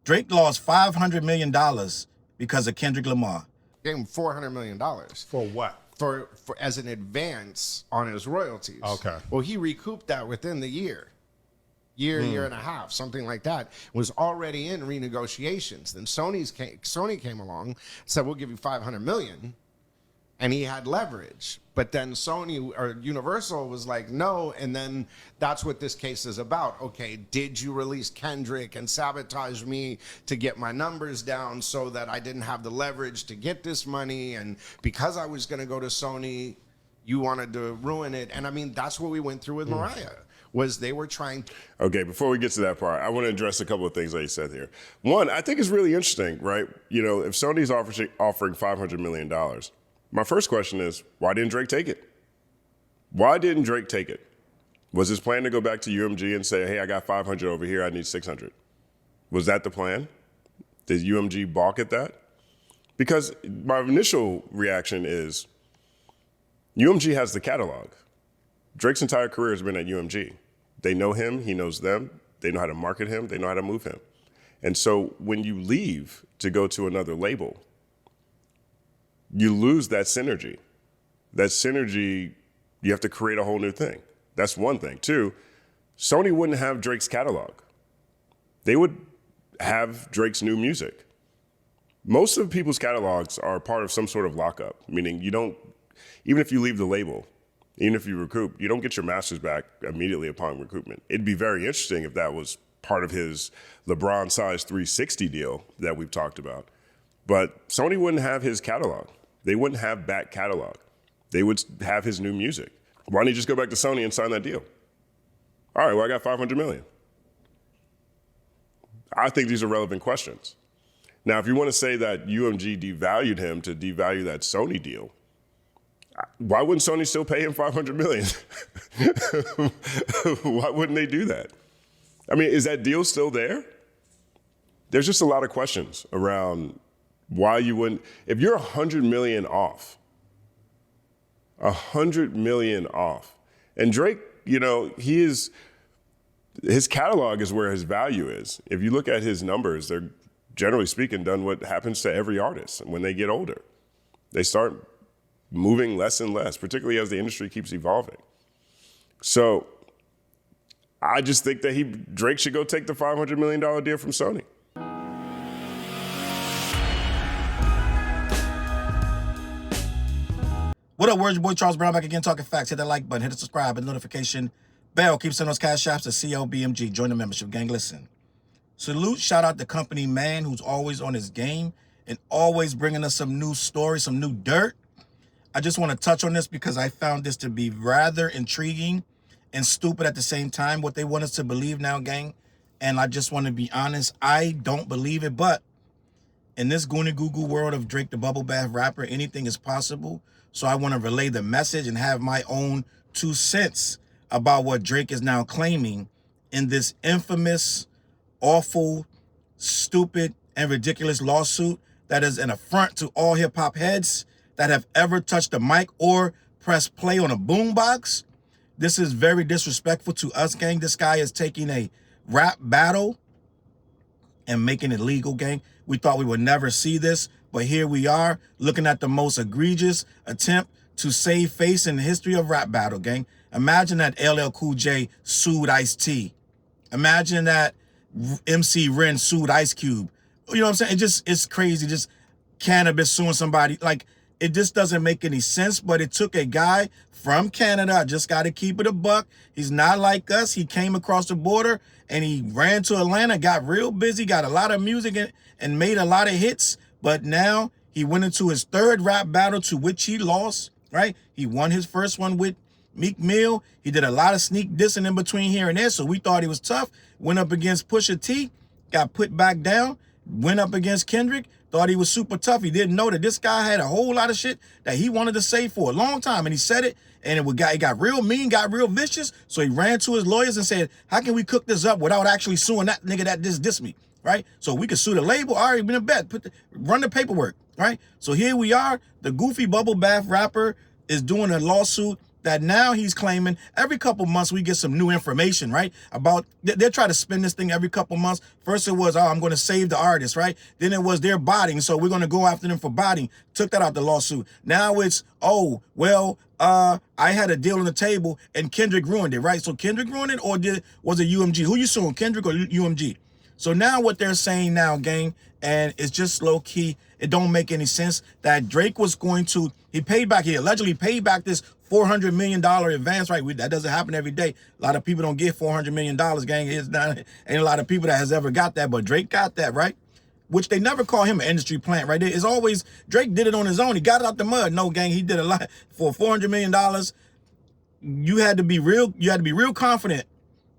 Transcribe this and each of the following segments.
Drake lost $500 million because of Kendrick Lamar. Gave him $400 million. For what? For as an advance on his royalties. Okay. Well, he recouped that within the year and a half, something like that. Was already in renegotiations. Then Sony came along, said we'll give you $500 million, and he had leverage. But then Sony or Universal was like, no, and then that's what this case is about. Okay, did you release Kendrick and sabotage me to get my numbers down so that I didn't have the leverage to get this money? And because I was going to go to Sony, you wanted to ruin it. And I mean, that's what we went through with Mariah, was they were trying. Okay, before we get to that part, I want to address a couple of things that you said here. One, I think it's really interesting, right? You know, if Sony's offering $500 million, my first question is, why didn't Drake take it? Why didn't Drake take it? Was his plan to go back to UMG and say, hey, I got 500 over here, I need 600? Was that the plan? Did UMG balk at that? Because my initial reaction is, UMG has the catalog. Drake's entire career has been at UMG. They know him, he knows them, they know how to market him, they know how to move him. And so when you leave to go to another label, you lose that synergy. That synergy, you have to create a whole new thing. That's one thing. Two, Sony wouldn't have Drake's catalog. They would have Drake's new music. Most of people's catalogs are part of some sort of lockup, meaning you don't, even if you leave the label, even if you recoup, you don't get your masters back immediately upon recoupment. It'd be very interesting if that was part of his LeBron size 360 deal that we've talked about. But Sony wouldn't have his catalog. They wouldn't have back catalog. They would have his new music. Why don't you just go back to Sony and sign that deal? All right, well, I got $500 million. I think these are relevant questions. Now, if you want to say that UMG devalued him to devalue that Sony deal, why wouldn't Sony still pay him $500 million? Why wouldn't they do that? I mean, is that deal still there? There's just a lot of questions around why you wouldn't. If you're $100 million off, $100 million off, and Drake, you know, his catalog is where his value is. If you look at his numbers, they're generally speaking done what happens to every artist when they get older. They start moving less and less, particularly as the industry keeps evolving. So I just think that Drake should go take the $500 million deal from Sony. What up, words? Your boy Charles Brown back again, talking facts. Hit that like button, hit the subscribe, and notification bell. Keep sending those Cashaps to CLBMG. Join the membership gang. Listen, salute, shout out the company man who's always on his game and always bringing us some new stories, some new dirt. I just want to touch on this because I found this to be rather intriguing and stupid at the same time, what they want us to believe now, gang. And I just want to be honest, I don't believe it, but in this goony goo goo world of Drake the Bubble Bath rapper, anything is possible. So I want to relay the message and have my own 2 cents about what Drake is now claiming in this infamous, awful, stupid, and ridiculous lawsuit that is an affront to all hip-hop heads that have ever touched a mic or pressed play on a boombox. This is very disrespectful to us, gang. This guy is taking a rap battle and making it legal, gang. We thought we would never see this, but here we are looking at the most egregious attempt to save face in the history of rap battle, gang. Imagine that LL Cool J sued Ice-T. Imagine that MC Ren sued Ice Cube. You know what I'm saying? It's crazy. Just Cannabis suing somebody. Like, it just doesn't make any sense, but it took a guy from Canada. I just got to keep it a buck. He's not like us. He came across the border and he ran to Atlanta, got real busy, got a lot of music and made a lot of hits. But now he went into his 3rd rap battle, to which he lost, right? He won his first one with Meek Mill. He did a lot of sneak dissing in between here and there, so we thought he was tough. Went up against Pusha T, got put back down. Went up against Kendrick, thought he was super tough. He didn't know that this guy had a whole lot of shit that he wanted to say for a long time, and he said it, and it got real mean, got real vicious, so he ran to his lawyers and said, how can we cook this up without actually suing that nigga that just dissed me, right? So we could sue the label. All right, been in bed, run the paperwork, right? So here we are. The goofy bubble bath rapper is doing a lawsuit that now he's claiming every couple months we get some new information, right? About, they're trying to spin this thing every couple months. First it was, oh, I'm going to save the artist, right? Then it was they're botting, so we're going to go after them for botting. Took that out the lawsuit. Now it's, oh, well, I had a deal on the table and Kendrick ruined it, right? So Kendrick ruined it, or was it UMG? Who you suing, Kendrick or UMG? So now what they're saying now, gang, and it's just low key, it don't make any sense, that Drake was going to, he allegedly paid back this $400 million advance, right? That doesn't happen every day. A lot of people don't get $400 million, gang. It's not, ain't a lot of people that has ever got that, but Drake got that, right? Which they never call him an industry plant, right? It's always, Drake did it on his own. He got it out the mud. No, gang, he did a lot. For $400 million, you had to be real confident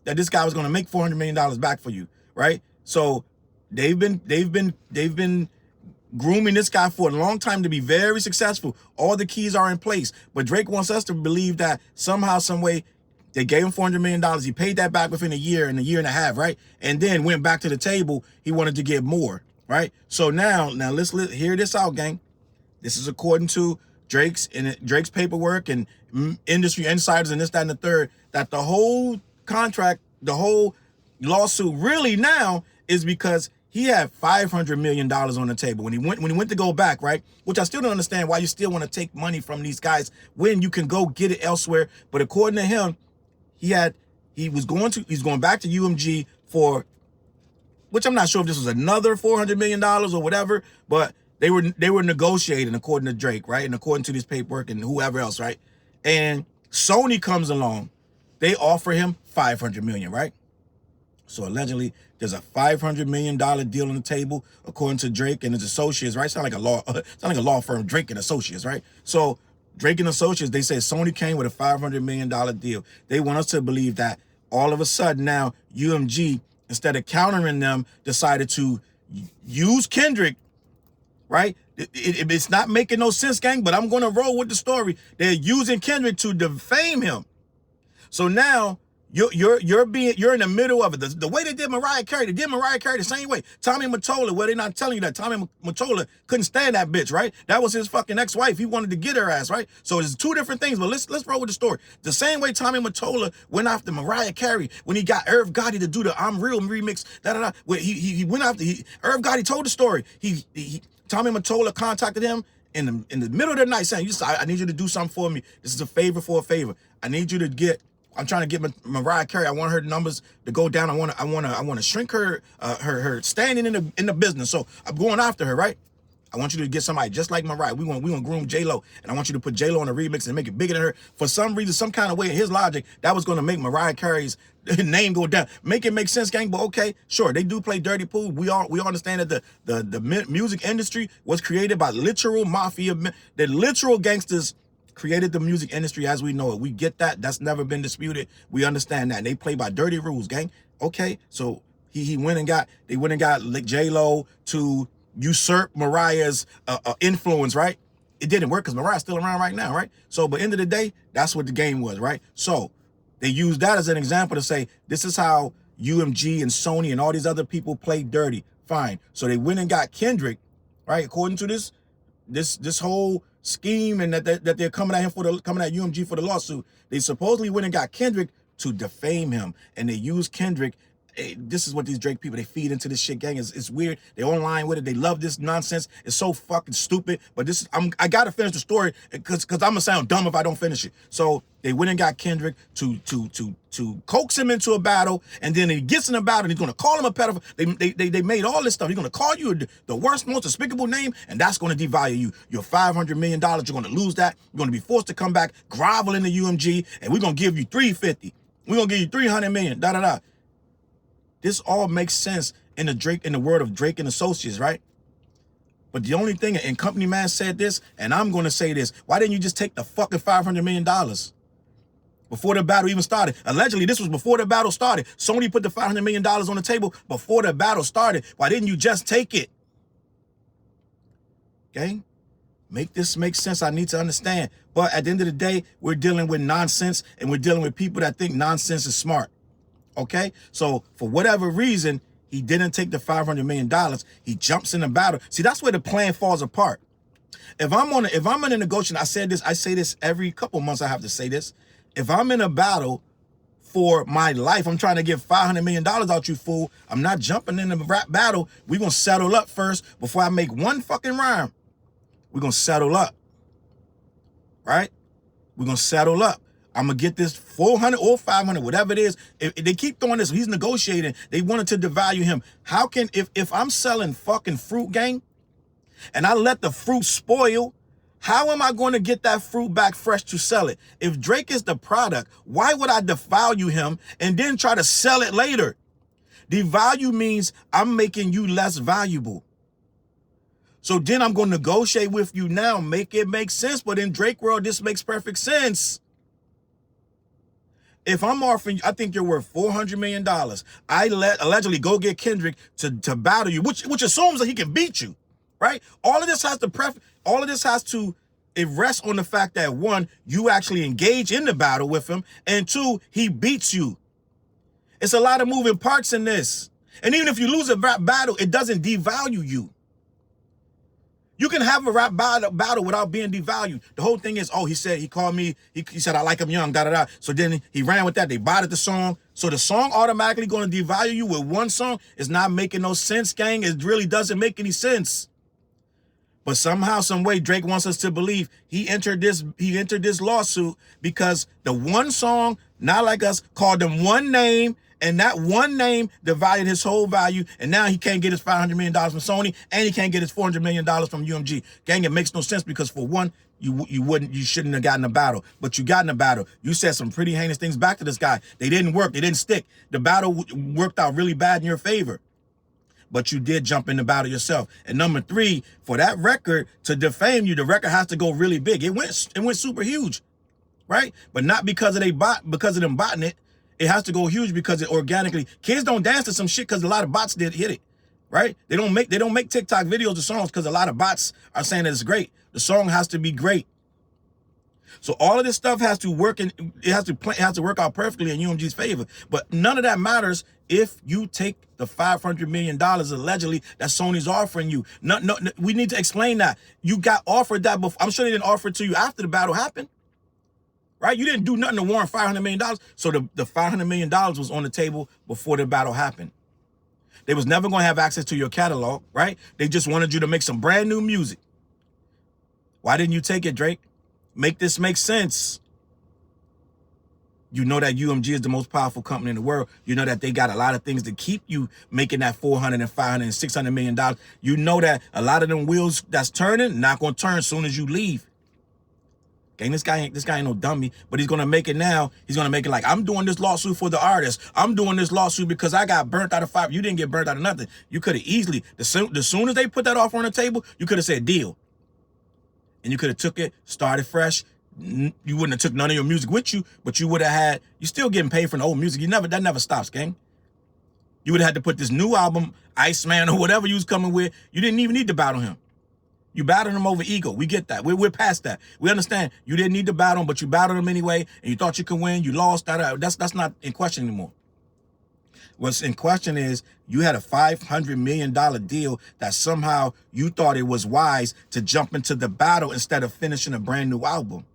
that this guy was going to make $400 million back for you, right? So they've been grooming this guy for a long time to be very successful. All the keys are in place, but Drake wants us to believe that somehow, some way, they gave him $400 million. He paid that back within a year and a half, right? And then went back to the table. He wanted to get more, right? So now let's hear this out, gang. This is according to Drake's paperwork and industry insiders and this, that, and the third, that the whole contract, the whole lawsuit really now is because he had $500 million on the table when he went to go back, right? Which I still don't understand why you still want to take money from these guys when you can go get it elsewhere. But according to him, he's going back to UMG for, which I'm not sure if this was another $400 million or whatever, but they were negotiating according to Drake, right? And according to this paperwork and whoever else, right? And Sony comes along, they offer him $500 million, right? So allegedly, there's a $500 million deal on the table, according to Drake and his associates, right? Sound like a law firm, Drake and Associates, right? So Drake and Associates, they say Sony came with a $500 million deal. They want us to believe that all of a sudden now UMG, instead of countering them, decided to use Kendrick, right? It's not making no sense, gang, but I'm going to roll with the story. They're using Kendrick to defame him. So now you're in the middle of it. The way they did Mariah Carey, the same way. Tommy Mottola, well, they're not telling you that Tommy Mottola couldn't stand that bitch, right? That was his fucking ex-wife. He wanted to get her ass, right? So it's two different things, but let's roll with the story. The same way Tommy Mottola went after Mariah Carey when he got Irv Gotti to do the I'm Real remix, where he went after, Irv Gotti told the story. Tommy Mottola contacted him in the middle of the night saying, I need you to do something for me. This is a favor for a favor. I'm trying to get Mariah Carey. I want her numbers to go down. I want to shrink her standing in the business. So I'm going after her, right? I want you to get somebody just like Mariah. We want to groom J-Lo, and I want you to put J-Lo on a remix and make it bigger than her. For some reason, some kind of way, in his logic, that was going to make Mariah Carey's name go down. Make it make sense, gang. But okay, sure, they do play dirty pool. We understand that the music industry was created by literal mafia. The literal gangsters created the music industry as we know it. We get that. That's never been disputed. We understand that. They play by dirty rules, gang. Okay, so they went and got J-Lo to usurp Mariah's influence, right? It didn't work because Mariah's still around right now, right? So, but end of the day, that's what the game was, right? So they used that as an example to say, this is how UMG and Sony and all these other people play dirty. Fine. So they went and got Kendrick, right? According to this whole scheme, and that they're coming at UMG for the lawsuit. They supposedly went and got Kendrick to defame him, and they used Kendrick. This is what these Drake people, they feed into this shit, gang. It's weird. They're online with it. They love this nonsense. It's so fucking stupid. But I gotta finish the story because I'm gonna sound dumb if I don't finish it. So they went and got Kendrick to coax him into a battle, and then he gets in a battle and he's gonna call him a pedophile. They made all this stuff. He's gonna call you the worst, most despicable name, and that's gonna devalue you. Your $500 million, you're gonna lose that. You're gonna be forced to come back, grovel in the UMG, and we're gonna give you $350. We're gonna give you $300 million. This all makes sense in the world of Drake and Associates, right? But the only thing, and Company Man said this, and I'm going to say this, why didn't you just take the fucking $500 million before the battle even started? Allegedly, this was before the battle started. Sony put the $500 million on the table before the battle started. Why didn't you just take it? Okay? Make this make sense. I need to understand. But at the end of the day, we're dealing with nonsense, and we're dealing with people that think nonsense is smart. Okay, so for whatever reason, he didn't take the $500 million. He jumps in the battle. See, that's where the plan falls apart. If I'm in a negotiation, I say this every couple months. I have to say this. If I'm in a battle for my life, I'm trying to get $500 million out, you fool. I'm not jumping in the rap battle. We're gonna settle up first before I make one fucking rhyme. We're gonna settle up. Right? We're gonna settle up. I'm gonna get this 400 or 500, whatever it is. If they keep throwing this, he's negotiating. They wanted to devalue him. How can, if I'm selling fucking fruit, gang, and I let the fruit spoil, how am I going to get that fruit back fresh to sell it? If Drake is the product, why would I devalue him and then try to sell it later? Devalue means I'm making you less valuable. So then I'm going to negotiate with you now, make it make sense. But in Drake world, this makes perfect sense. If I'm offering, I think you're worth $400 million. I allegedly go get Kendrick to battle you, which assumes that he can beat you, right? All of this has to it rests on the fact that, one, you actually engage in the battle with him, and two, he beats you. It's a lot of moving parts in this. And even if you lose a rap battle, it doesn't devalue you. You can have a rap battle without being devalued. The whole thing is, oh, he called me, he said, I like him young, da-da-da. So then he ran with that. They botted the song. So the song automatically going to devalue you with one song is not making no sense, gang. It really doesn't make any sense. But somehow, some way, Drake wants us to believe he entered this lawsuit because the one song, Not Like Us, called him one name, and that one name divided his whole value, and now he can't get his $500 million from Sony, and he can't get his $400 million from UMG. Gang, it makes no sense because, for one, you shouldn't have gotten a battle, but you got in a battle. You said some pretty heinous things back to this guy. They didn't work. They didn't stick. The battle worked out really bad in your favor, but you did jump in the battle yourself. And number three, for that record to defame you, the record has to go really big. It went super huge, right? But not because of them botting it. It has to go huge because it organically. Kids don't dance to some shit because a lot of bots did hit it, right? They don't make TikTok videos or songs because a lot of bots are saying that it's great. The song has to be great. So all of this stuff has to work, and it has to work out perfectly in UMG's favor. But none of that matters if you take the $500 million allegedly that Sony's offering you. No, we need to explain that. You got offered that before. I'm sure they didn't offer it to you after the battle happened. Right? You didn't do nothing to warrant $500 million. So the $500 million was on the table before the battle happened. They was never going to have access to your catalog, right? They just wanted you to make some brand new music. Why didn't you take it, Drake? Make this make sense. You know that UMG is the most powerful company in the world. You know that they got a lot of things to keep you making that $400 and $500 and $600 million. You know that a lot of them wheels that's turning, not going to turn as soon as you leave. Gang, this guy ain't no dummy, but he's gonna make it now. He's gonna make it like, I'm doing this lawsuit for the artist. I'm doing this lawsuit because I got burnt out of $5. You didn't get burnt out of nothing. You could have easily, the soon as they put that offer on the table, you could have said deal. And you could have took it, started fresh. You wouldn't have took none of your music with you, but you would have had, you still getting paid for the old music. That never stops, gang. You would have had to put this new album, Iceman or whatever you was coming with. You didn't even need to battle him. You battled him over ego. We get that. We're past that. We understand. You didn't need to battle him, but you battled him anyway, and you thought you could win. You lost. That's not in question anymore. What's in question is you had a $500 million deal that somehow you thought it was wise to jump into the battle instead of finishing a brand new album.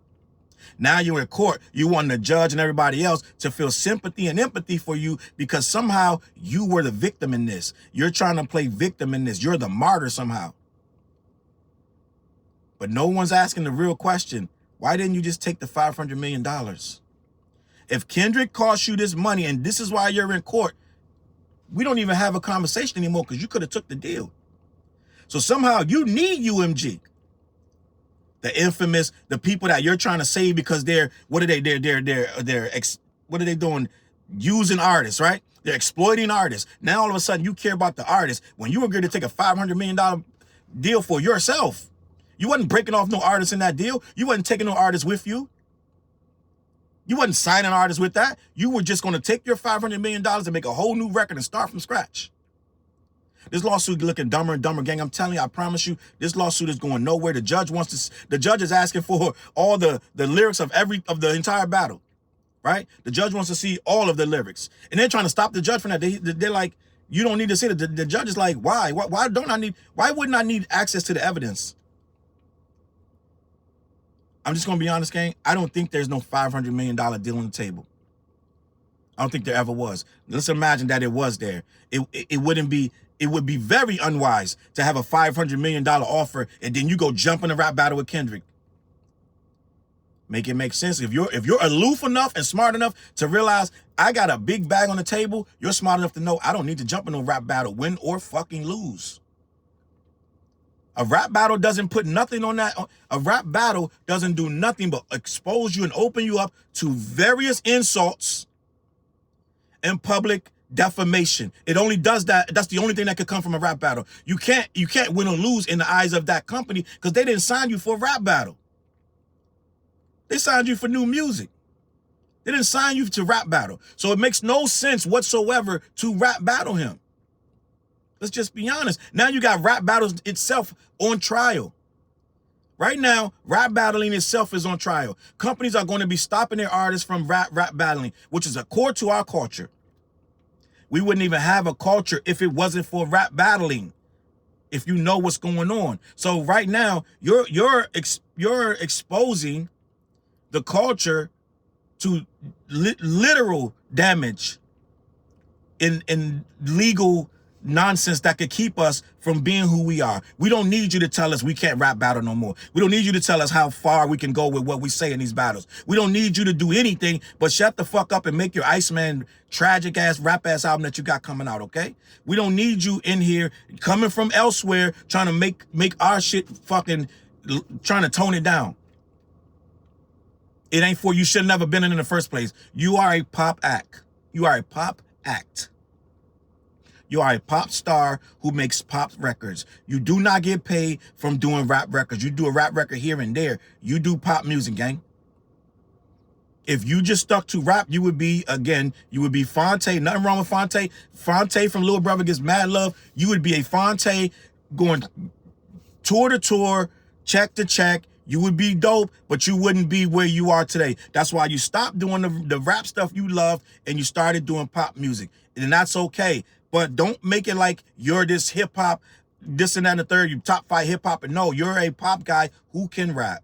Now you're in court. You want the judge and everybody else to feel sympathy and empathy for you because somehow you were the victim in this. You're trying to play victim in this. You're the martyr somehow. But no one's asking the real question. Why didn't you just take the $500 million? If Kendrick cost you this money and this is why you're in court, we don't even have a conversation anymore because you could have took the deal. So somehow you need UMG. The infamous, the people that you're trying to save because what are they doing? Using artists, right? They're exploiting artists. Now all of a sudden you care about the artists when you agreed to take a $500 million deal for yourself. You wasn't breaking off no artists in that deal. You wasn't taking no artists with you. You wasn't signing artists with that. You were just going to take your $500 million and make a whole new record and start from scratch. This lawsuit looking dumber and dumber, gang. I'm telling you, I promise you, this lawsuit is going nowhere. The judge is asking for all the lyrics of the entire battle, right? The judge wants to see all of the lyrics. And they're trying to stop the judge from that. They're like, you don't need to see it. The judge is like, why? Why wouldn't I need access to the evidence? I'm just gonna be honest, gang. I don't think there's no $500 million deal on the table. I don't think there ever was. Let's imagine that it was there. It wouldn't be. It would be very unwise to have a $500 million offer and then you go jump in a rap battle with Kendrick. Make it make sense. If you're aloof enough and smart enough to realize I got a big bag on the table, you're smart enough to know I don't need to jump in a rap battle, win or fucking lose. A rap battle doesn't put nothing on that. A rap battle doesn't do nothing but expose you and open you up to various insults and public defamation. It only does that. That's the only thing that could come from a rap battle. You can't win or lose in the eyes of that company because they didn't sign you for a rap battle. They signed you for new music. They didn't sign you to rap battle. So it makes no sense whatsoever to rap battle him. Let's just be honest. Now you got rap battles itself on trial. Right now, rap battling itself is on trial. Companies are going to be stopping their artists from rap battling, which is a core to our culture. We wouldn't even have a culture if it wasn't for rap battling. If you know what's going on. So right now, you're exposing the culture to literal damage in legal nonsense that could keep us from being who we are. We don't need you to tell us we can't rap battle no more. We don't need you to tell us how far we can go with what we say in these battles. We don't need you to do anything but shut the fuck up and make your Iceman tragic ass rap ass album that you got coming out, okay? We don't need you in here coming from elsewhere trying to make our shit fucking trying to tone it down. It ain't for you. Should have never been in the first place. You are a pop act. You are a pop act. You are a pop star who makes pop records. You do not get paid from doing rap records. You do a rap record here and there. You do pop music, gang. If you just stuck to rap, you would be Fonte. Nothing wrong with Fonte. Fonte from Little Brother Gets Mad Love. You would be a Fonte going tour to tour, check to check. You would be dope, but you wouldn't be where you are today. That's why you stopped doing the rap stuff you loved and you started doing pop music. And that's okay. But don't make it like you're this hip hop, this and that and the third, you top 5 hip hop. And no, you're a pop guy who can rap.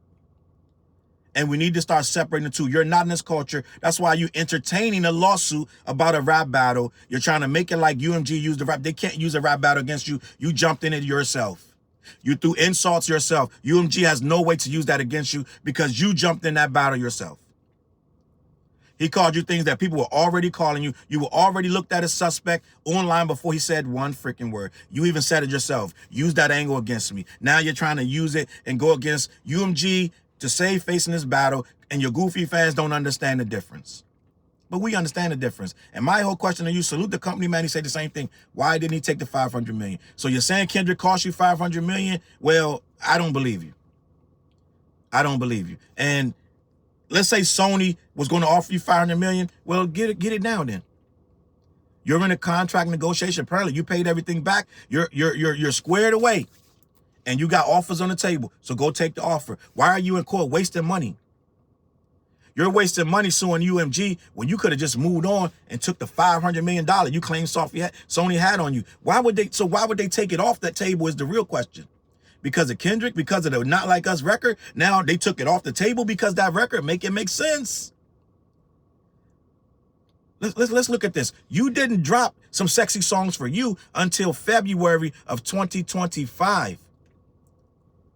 And we need to start separating the two. You're not in this culture. That's why you're entertaining a lawsuit about a rap battle. You're trying to make it like UMG used the rap. They can't use a rap battle against you. You jumped in it yourself. You threw insults yourself. UMG has no way to use that against you because you jumped in that battle yourself. He called you things that people were already calling you. You were already looked at as suspect online before he said one freaking word. You even said it yourself. Use that angle against me. Now you're trying to use it and go against UMG to save face in this battle, and your goofy fans don't understand the difference. But we understand the difference. And my whole question to you, salute the company, man. He said the same thing. Why didn't he take the $500 million? So you're saying Kendrick cost you $500 million? Well, I don't believe you. I don't believe you. And let's say Sony was going to offer you $500 million. Well, get it now then. You're in a contract negotiation. Apparently, you paid everything back. You're squared away, and you got offers on the table. So go take the offer. Why are you in court wasting money? You're wasting money suing UMG when you could have just moved on and took the $500 million you claim Sony had on you. Why would they take it off that table is the real question. Because of Kendrick, because of the Not Like Us record, now they took it off the table because that record make sense. Let's look at this. You didn't drop some sexy songs for you until February of 2025.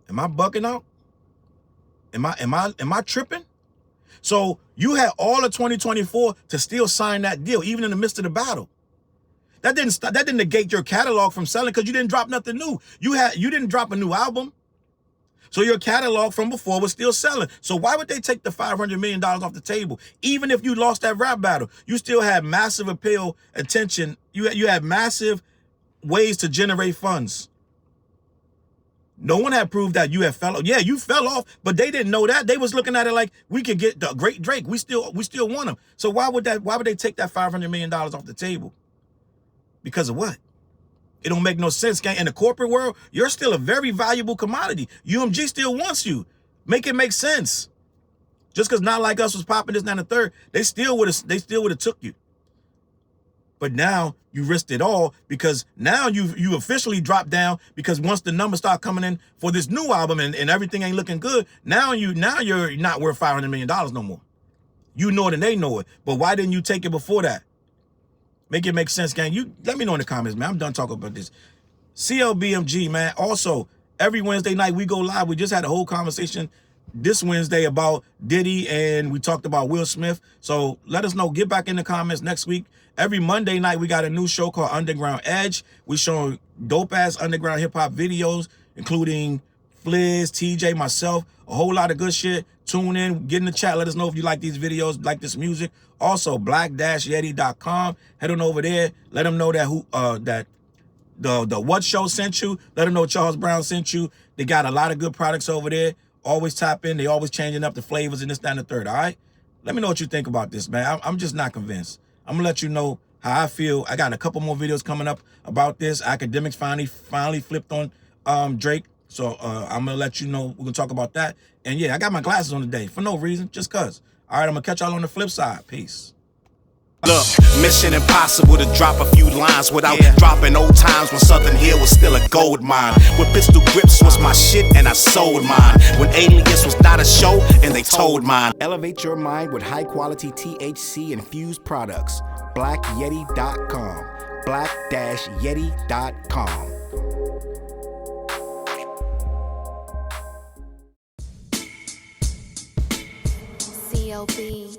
Am I bugging out? Am I tripping? So you had all of 2024 to still sign that deal, even in the midst of the battle. That didn't negate your catalog from selling because you didn't drop nothing new. You didn't drop a new album. So your catalog from before was still selling. So why would they take the $500 million off the table? Even if you lost that rap battle, you still had massive appeal, attention. You had massive ways to generate funds. No one had proved that you had fell off. Yeah, you fell off, but they didn't know that. They was looking at it like we could get the great Drake. We still want him. So why would they take that $500 million off the table? Because of what? It don't make no sense, gang. In the corporate world, you're still a very valuable commodity. UMG still wants you. Make it make sense. Just because Not Like Us was popping this, that, and the third, they still would have took you. but now you risked it all because now you officially dropped down because once the numbers start coming in for this new album and everything ain't looking good, now you're not worth $500 million no more. You know it and they know it. But why didn't you take it before that? Make it make sense, gang. You let me know in the comments, man. I'm done talking about this. CLBMG, man. Also, every Wednesday night we go live. We just had a whole conversation this Wednesday about Diddy, and we talked about Will Smith. So let us know. Get back in the comments next week. Every Monday night we got a new show called Underground Edge. We showing dope-ass underground hip-hop videos, including Fliz, TJ, myself, a whole lot of good shit. Tune in, get in the chat. Let us know if you like these videos, like this music. Also, black-yeti.com. Head on over there. Let them know that the What Show sent you. Let them know Charles Brown sent you. They got a lot of good products over there. Always tap in. They always changing up the flavors and this, that, and the third. All right? Let me know what you think about this, man. I'm just not convinced. I'm going to let you know how I feel. I got a couple more videos coming up about this. Academics finally flipped on Drake. So I'm going to let you know. We're going to talk about that. And yeah, I got my glasses on today for no reason, just cuz. All right, I'm going to catch y'all on the flip side. Peace. Look, mission impossible to drop a few lines without dropping old times when Southern Hill was still a gold mine. When pistol grips was my shit and I sold mine. When Alias was not a show and they told mine. Elevate your mind with high quality THC infused products. BlackYeti.com. Black-Yeti.com. CLB.